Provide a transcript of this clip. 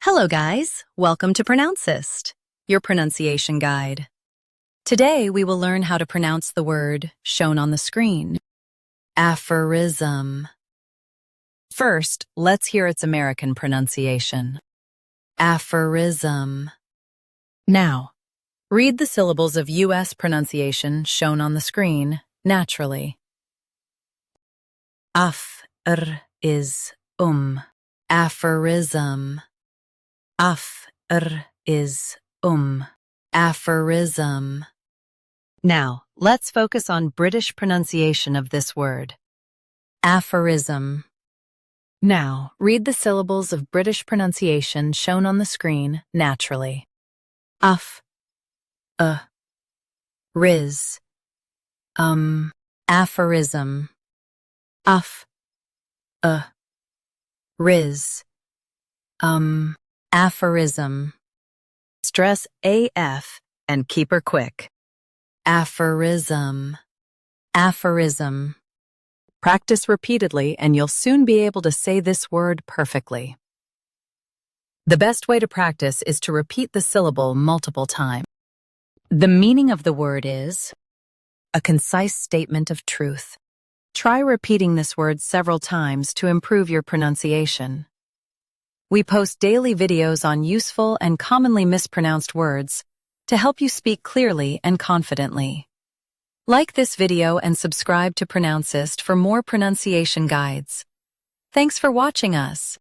Hello guys, welcome to Pronouncist, your pronunciation guide. Today we will learn how to pronounce the word shown on the screen, aphorism. First, let's hear its American pronunciation. Aphorism. Now, read the syllables of U.S. pronunciation shown on the screen naturally. Aphorism. Aphorism. Aphorism. Now, let's focus on British pronunciation of this word. Aphorism. Now, read the syllables of British pronunciation shown on the screen naturally. Aphorism. Aphorism. Stress AF and keep her quick. Aphorism. Aphorism. Practice repeatedly and you'll soon be able to say this word perfectly. The best way to practice is to repeat the syllable multiple times. The meaning of the word is a concise statement of truth. Try repeating this word several times to improve your pronunciation. We post daily videos on useful and commonly mispronounced words to help you speak clearly and confidently. Like this video and subscribe to Pronouncist for more pronunciation guides. Thanks for watching us.